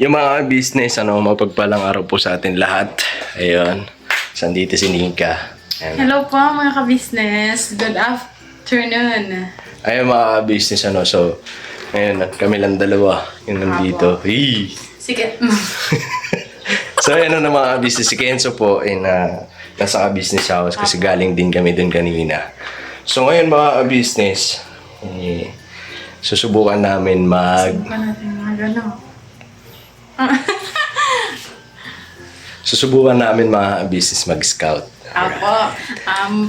Yung mga business, mapagpalang araw po sa atin lahat. Ayun. Sandito si Nika. Ayan. Hello po mga ka-business. Good afternoon. Ayun mga business, so, ayun, kami lang dalawa yung nandito. Hey! Sige. So, ayun na mga business. Si Kenzo po, nasa ka-business house kasi galing din kami dun kanina. So, ngayon mga business, susubukan namin Subukan natin mga gano'n. Susubukan namin mga business mag-scout. Apo.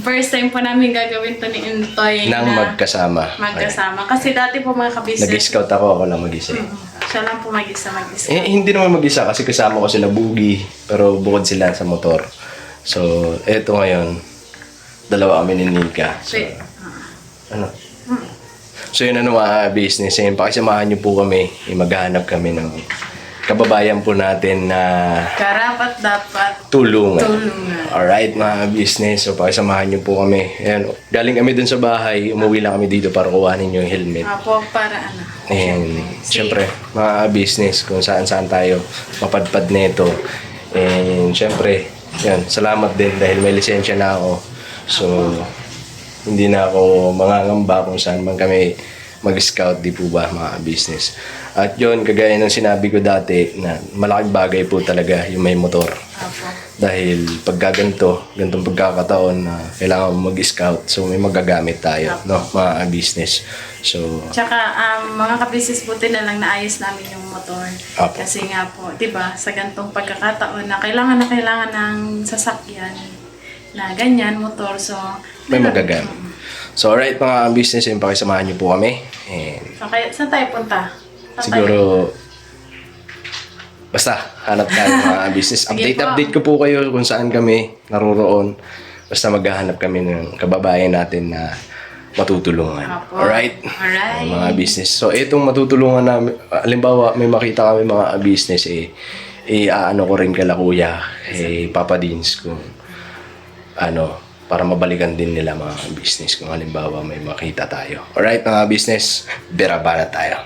First time po namin gagawin to ni Intoy Nang na magkasama. magkasama. Kasi dati po mga ka-business, Nag-scout ako lang mag-isa. siya lang po mag-isa. Hindi naman mag-isa kasi kasama ko sila Boogie, pero bukod sila sa motor. So, eto ngayon, dalawa kami ni Nika. So, Wait. so yun mga business. Yun, pakisamahan niyo po kami. Maghahanap kami ng kababayan po natin na Karapat dapat tulungan. tulungan. Alright mga business, so pakisamahan niyo po kami. Ayan, galing kami dun sa bahay, umuwi lang kami dito para kuhanin yung helmet. Apo, para ano. And syempre, mga business, kung saan-saan tayo mapadpad nito. And syempre, yan, salamat din dahil may lisensya na ako. So, hindi na ako mangangamba kung saan man kami mag-scout, di po ba mga business. At yun, kagaya ng sinabi ko dati, na malaking bagay po talaga yung may motor. Apo. Dahil pagka ganitong pagkakataon na kailangan mag-scout, so may magagamit tayo, no, mga business. So, Tsaka, mga ka-business buti na lang naayos namin yung motor. Apo. Kasi nga po, diba, sa gantong pagkakataon na kailangan ng sasakyan na ganyan, motor. So, may magagamit. So, alright mga business, yung pakisamahan niyo po kami. And So, kaya, saan tayo punta? Saan siguro, basta, hanap tayo mga business. Sige po. Update ko po kayo kung saan kami naroroon. Basta maghahanap kami ng kababayan natin na matutulungan. Apo. Alright? Alright. Mga business. So, itong matutulungan namin, halimbawa, may makita kami mga business, aano ko rin kala kuya, Papa Dins, kung para mabalikan din nila mga business kung halimbawa may makita tayo. Alright, mga business, berabana tayo.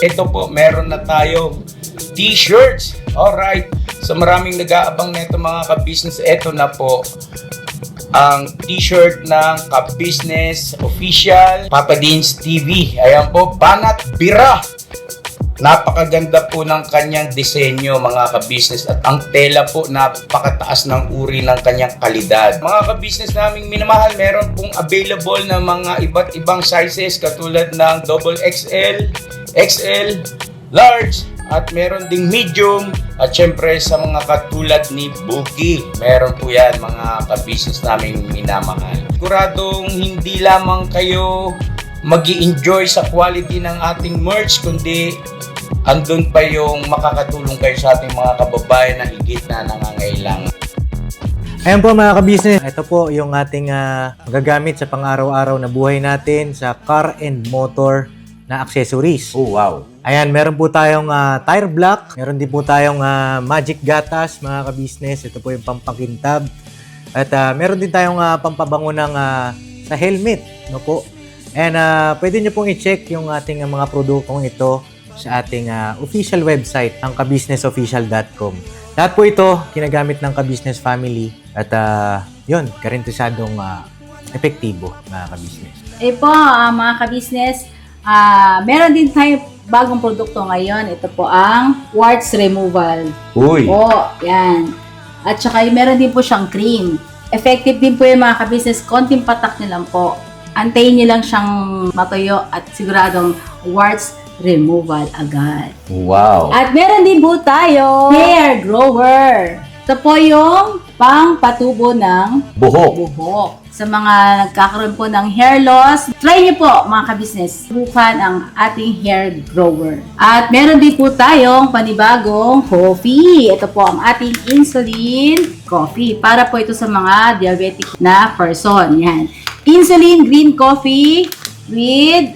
ito po, meron na tayong t-shirts. Alright. So maraming nag-aabang nito mga ka-business. Ito na po ang t-shirt ng Ka-Business Official Papa Dean's TV. Ayan po, Banat Bira. Napakaganda po ng kanyang disenyo mga ka-business at ang tela po napakataas ng uri ng kanyang kalidad. Mga ka-business naming minamahal, meron pong available na mga iba't ibang sizes katulad ng XXL, XL, large, at meron ding medium at syempre sa mga katulad ni Boogie. Meron po yan mga ka-business naming minamahal. Siguradong hindi lamang kayo mag-i-enjoy sa quality ng ating merch kundi andun pa yung makakatulong kayo sa ating mga kababayan na higit na nangangailangan. Ayan po mga ka-business, ito po yung ating magagamit sa pang-araw-araw na buhay natin sa car and motor na accessories. Oh wow! Ayan, meron po tayong tire block, meron din po tayong magic gatas mga ka-business. Ito po yung pampakintab. At meron din tayong pampabango ng sa helmet, no po. And pwede nyo pong i-check yung ating mga produktong ito sa ating official website, ang kabusinessofficial.com. Lahat po ito ginagamit ng Ka-Business Family at yun, karintisadong epektibo mga ka-business. Po, mga ka-business, meron din tayo bagong produkto ngayon. Ito po ang warts removal. Uy! Po, yan. At saka meron din po siyang cream. Effective din po yung mga ka-business. Konting patak nyo lang po. Antayin nyo lang siyang matuyo at siguradong warts removal agad. Wow! At meron din po tayo hair grower. Ito po yung pang-patubo ng buhok. Sa mga nagkakaroon po ng hair loss, try niyo po mga ka-business. Subukan ang ating hair grower. At meron din po tayong panibagong coffee. Ito po ang ating insulin coffee. Para po ito sa mga diabetic na person. Yan. Insulin green coffee with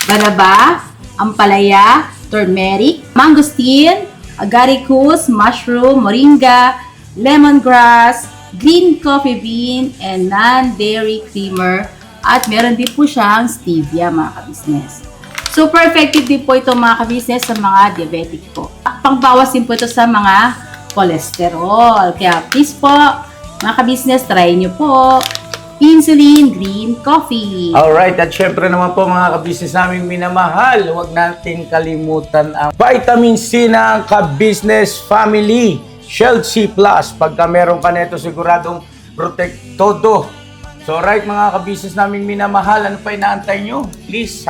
banaba, ampalaya, turmeric, mangosteen, agaricus, mushroom, moringa, lemongrass, green coffee bean, and non-dairy creamer. At meron din po siyang stevia mga ka-business. Super effective din po ito mga ka-business sa mga diabetic po. Pangbawas din po ito sa mga cholesterol. Kaya please po, mga ka-business, try nyo po insulin green coffee. Alright, at syempre naman po mga ka-business naming minamahal, huwag natin kalimutan ang vitamin C ng Ka-Business Family Shield C+. Pagka meron ka nito, siguradong protect todo. So right mga ka-business naming minamahal, ano pa inaantay nyo? Please,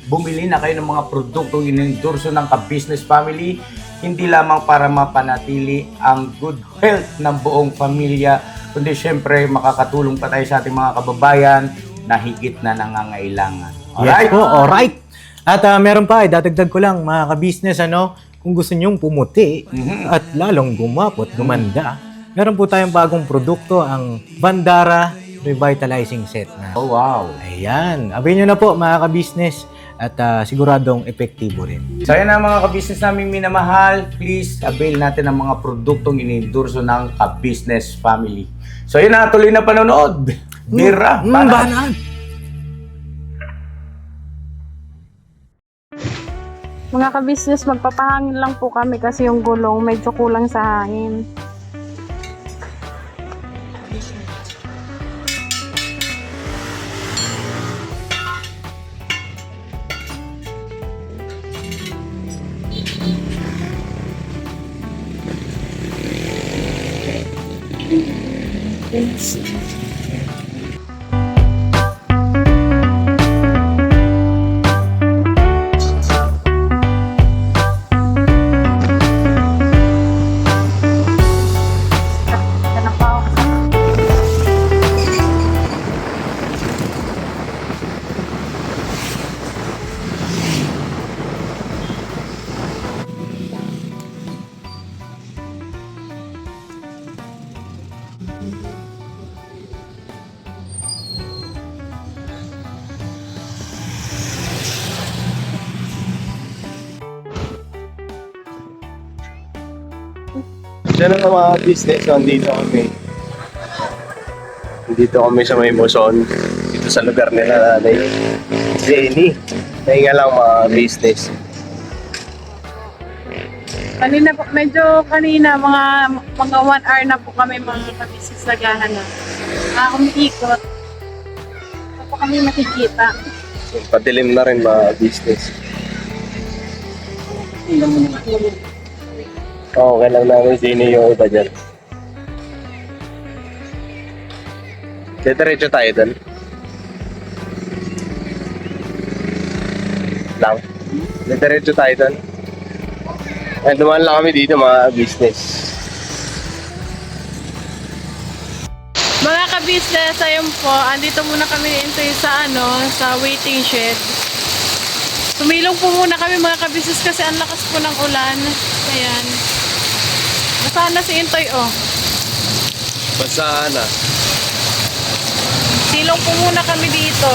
bumili na kayo ng mga produktong inendorso ng Ka-Business Family, hindi lamang para mapanatili ang good health ng buong pamilya, kundi syempre makakatulong pa tayo sa ating mga kababayan na higit na nangangailangan. Alright? Yes po, alright. At meron pa, dadagdag ko lang mga ka-business, kung gusto nyong pumuti at lalong gumapot, gumanda, meron po tayong bagong produkto, ang Bandara Revitalizing Set na. Oh wow! Ayan, abay nyo na po mga ka-business at siguradong epektibo rin. So yan ang mga ka-business naming minamahal, please avail natin ang mga produktong inendorso ng Ka-Business Family. So yun na, tuloy na panonood. Bira, Banat! Mga ka-business, magpapahangin lang po kami kasi yung gulong medyo kulang sa hangin. Diyan ang mga business, nandito kami. Dito kami sa may Muson, dito sa lugar nila nanay Jenny. Nahinga lang mga business. Kanina, mga 1 hour na po kami mga kabisnes naghahanap. Umiikot. Hindi po kami makikita. Padilim na rin mga business. Okay lang namin sino yung iba dyan. Diretso tayo doon. Lang. Diretso tayo doon. Ay, dumaan lang kami dito mga business. Mga ka-business, ayun po, andito muna kami into sa waiting shed. Tumilong po muna kami mga ka-business kasi ang lakas po ng ulan. Ayan. Nasaan na si Intoy, oh? Basta na. Silong po muna kami dito.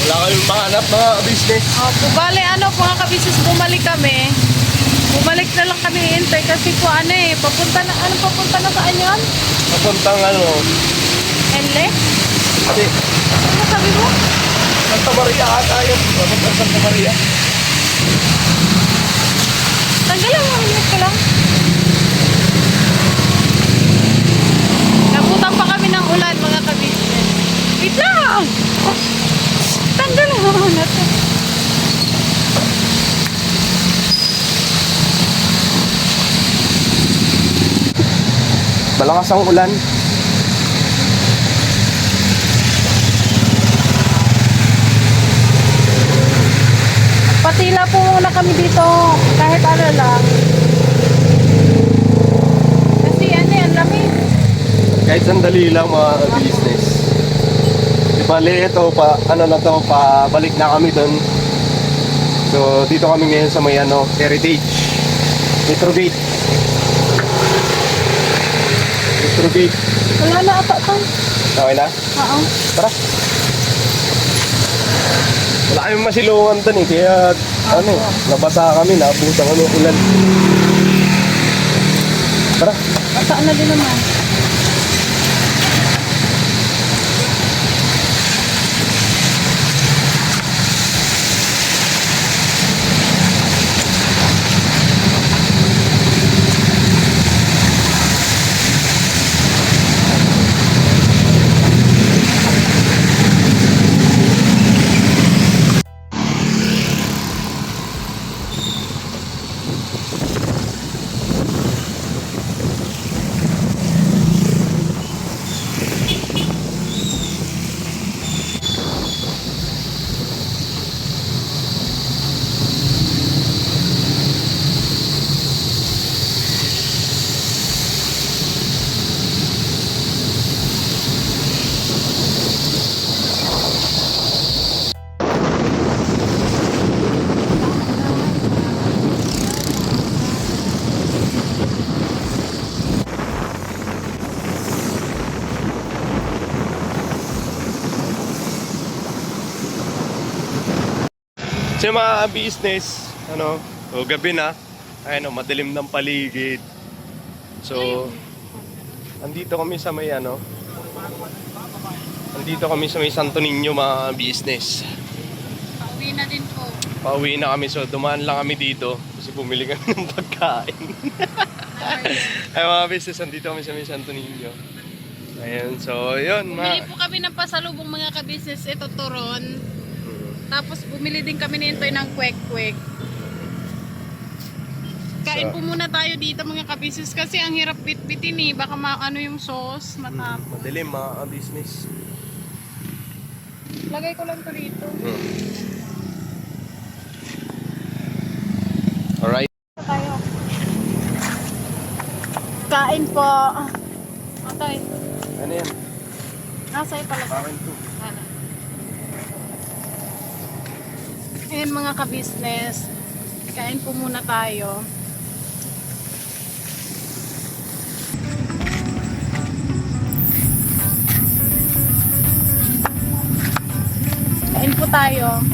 Wala kayong mahanap mga business. Bale, mga ka-business, bumalik kami. Bumalik na lang kami Intoy kasi po papunta na saan yun? Papuntang Enle? Kasi Ano sabi mo? Santa Maria ata yun. Papuntang Santa Maria. Tanggalan mo, helmet ko lang. Nabutan pa kami ng ulan, mga ka-business. Wait lang! Tanggalan mo na to. Malakas ang ulan. Patila po muna kami dito, kahit ano lang. Kasi ang lamig. Kahit sandali lang mga business. Di bali ito, pabalik na kami doon. So, dito kami ngayon sa may Heritage. Metrogate. Metrogate. Wala na ata to. Okay na? Oo. Tara. Wala kayong masilungan doon kaya nabasa kami, naabutan kami ng ulan. Tara. Saan na din naman? So yung mga business, gabi na, madilim ng paligid. So, andito kami sa may Santo Niño mga business. Pauwi na din po. Pauwi na kami, so dumaan lang kami dito kasi bumili kami ng pagkain. Ay mga business, andito kami sa may Santo Niño. Ayun, so yun. Bumili po kami ng pasalubong mga ka-business, ito turon. Tapos bumili din kami nito ng kwek-kwek. Kain po muna tayo dito mga ka-business kasi ang hirap bit-bitin baka yung sauce, matapos. Madilim mga business. Lagay ko lang to dito. Alright. Tayo. Kain po. Okay. Ano yan? Sa'yo pala. Akin to. Ayan mga ka-business. Kain po muna tayo. Kain po tayo.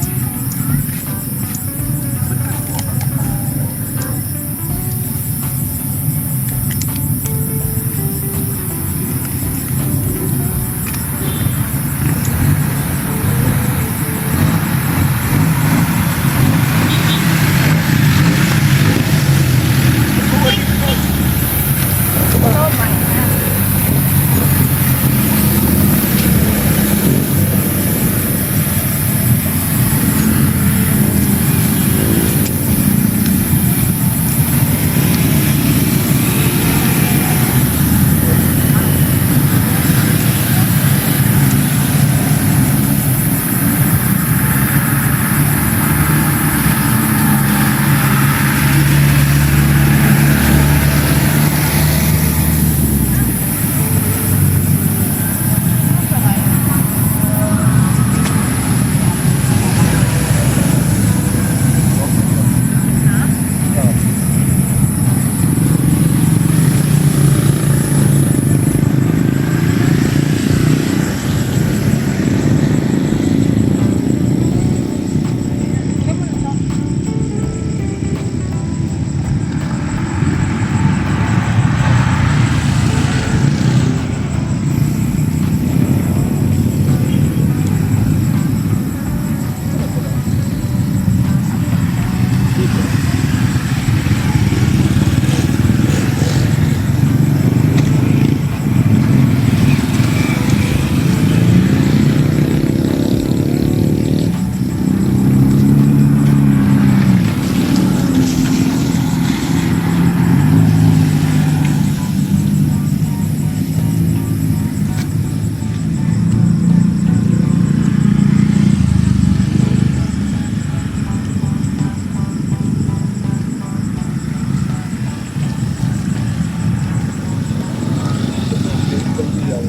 Hey,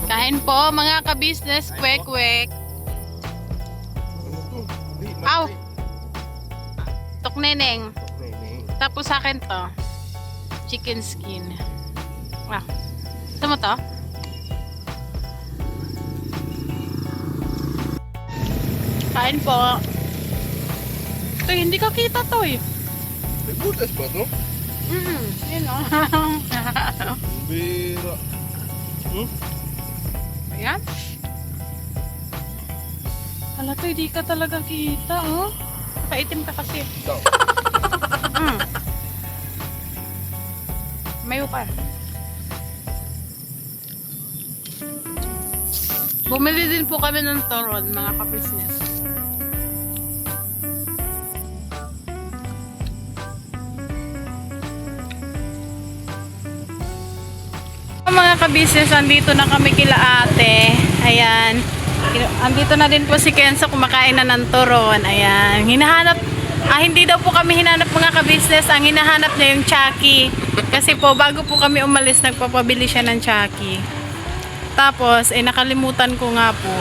kain po mga ka-business, kwek-kwek. Aw! Tok neneng. Tapos sa akin to, chicken skin. Ah, ito mo to? Kain po. Ito, hindi ka kita to eh. May butas ba to? Yun o. Bira. Ayan. Hala to, hindi ka talaga kita, oh. Paitim ka kasi. Mayo pa. Bumili din po kami ng turon, mga ka-business. Mga ka-business, andito na kami kila ate. Ayan. Andito na din po si Kenzo, kumakain na ng turon. Ayan. Hindi daw po kami hinanap mga ka-business. Ang hinahanap niya yung Chucky. Kasi po, bago po kami umalis, nagpapabili siya ng Chucky. Tapos, nakalimutan ko nga po.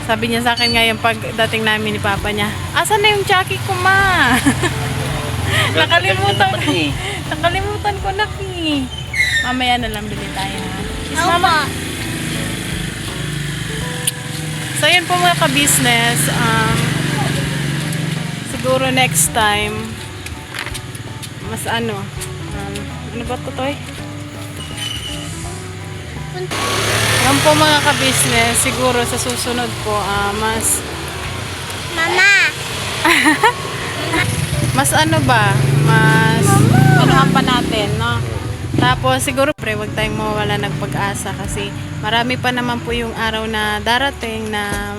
Sabi niya sa akin ngayon pagdating namin ni Papa niya, asan na yung Chucky ko, ma? Nakalimutan ko na, ki. Mamaya na lang bili tayo. Yes, mama. So, yun po mga ka-business. Siguro next time, mas ano ba ito, Toy? Yan po mga ka-business, siguro sa susunod po, mas... Mama! mas ano ba? Mas... anuhan pa natin, no? Tapos siguro huwag tayong mawawala ng pag-asa kasi marami pa naman po yung araw na darating na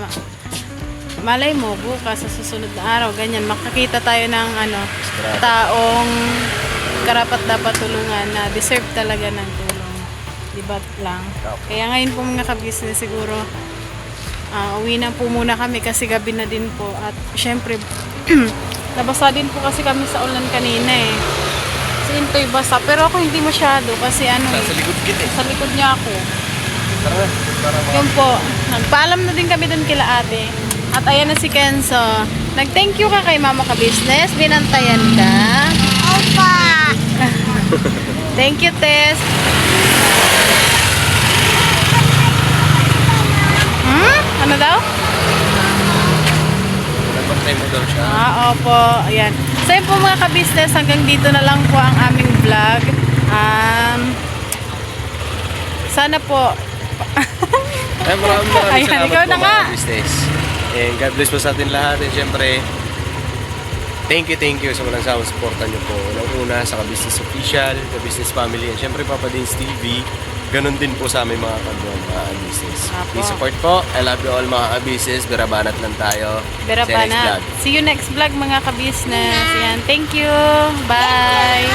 malay mo bukas sa susunod na araw ganyan makakita tayo ng taong karapat dapat tulungan na deserve talaga ng tulong, diba lang? Kaya ngayon po mga ka-business siguro uwi na po muna kami kasi gabi na din po at syempre nabasa din po kasi kami sa ulan kanina eh. Si Intoy basa, pero ako hindi masyado kasi sa likod kita eh. Sa likod niya ako. Yun po, nagpaalam na din kami dun kila ate. At ayan na si Kenzo. Nag-thank you ka kay Mama Ka-Business. Binantayan ka. Opa! Thank you, Tess. Ano daw? Nagpapatay mo daw siya. Opo. Ayan. So yun po mga ka-business, hanggang dito na lang po ang aming vlog. Sana po. Maraming Ayan, salamat ikaw po na nga. mga business. And God bless po sa atin lahat. And syempre, thank you sa walang sawang supportan nyo po. Unang-una sa Ka-Business Official, Ka-Business Family, and syempre Papa Dins TV. Ganon din po sa aming mga kagawang mga business. Please support po. I love you all mga ka-business. Berabanat lang tayo. Berabanat. See you next vlog mga ka-business. Yan. Thank you. Bye.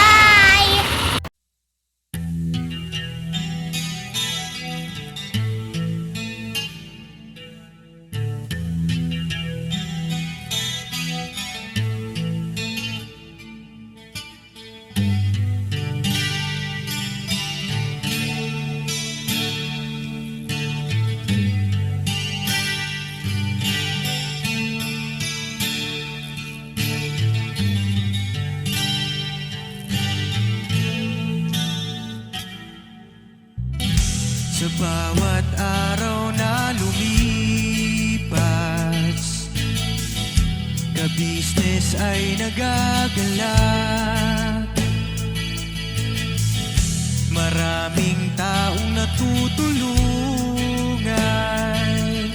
Sa bawat araw na lumipas, ka-business ay nagagalak. Maraming taong natutulungan,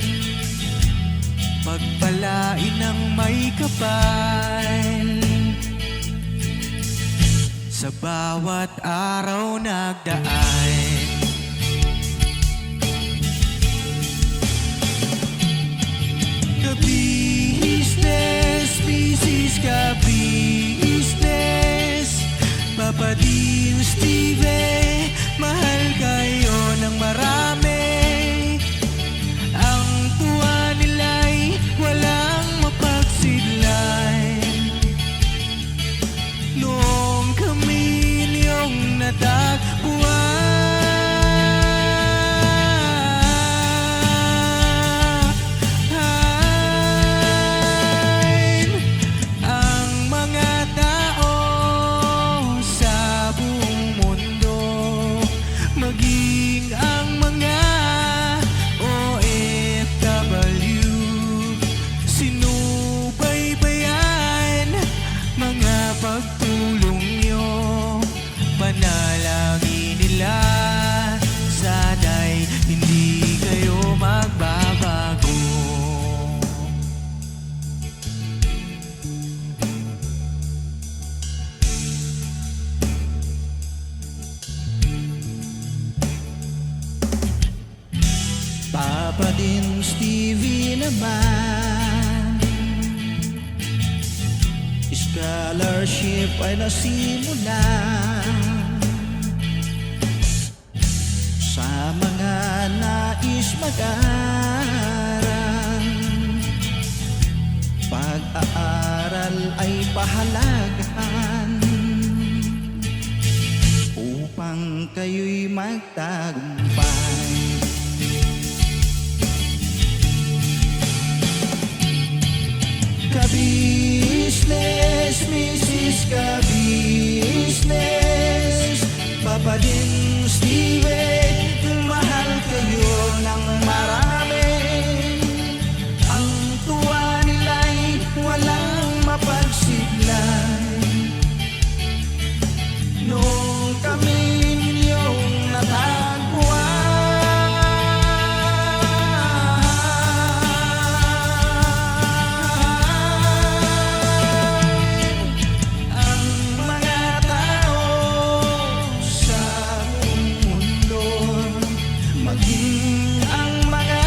pagpalain ng may kapal. Sa bawat araw nagdaan, ka-business, Papa Dins TV, mahal kayo. Papa din Stevie naman, scholarship ay nasimula sa mga nais mag-aral. Pag-aaral ay pahalagahan upang kayo'y magtagumpay. Ka-business, Mrs. Ka-business, Papa din Steve, mahal kayo ng marami. Ang tuwa nila'y walang mapagsiglay. Nung kami ninyong natagpuan, ang mga tao sa buong mundo, maging ang mga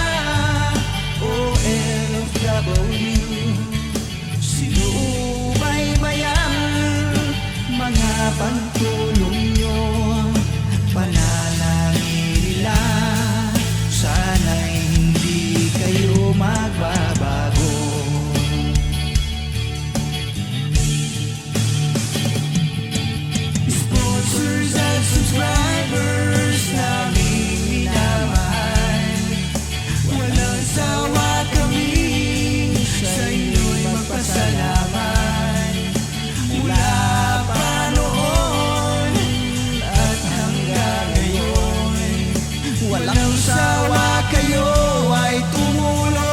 OFW, sinubaybayan mga pagtulong nyo. Panalangin nila, sana'y hindi kayo magbabago. Sponsors at subscribers naming minamahal, walang sawa kami sa inyo'y magpasalamat. Mula pa noon at hanggang ngayon, walang sawa kayo ay tumulong.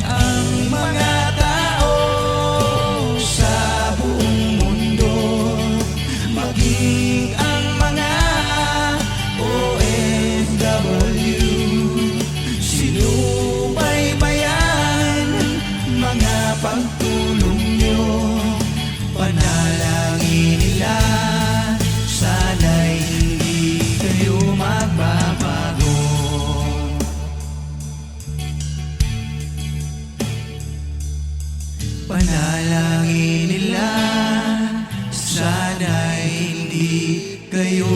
Ang mga tao sa buong mundo, maging ang mga OFW, sinubaybayan mga pagtulong nyo. Panalangin nila, sana'y hindi kayo magbabago. Panalangin nila, sana'y hindi kayo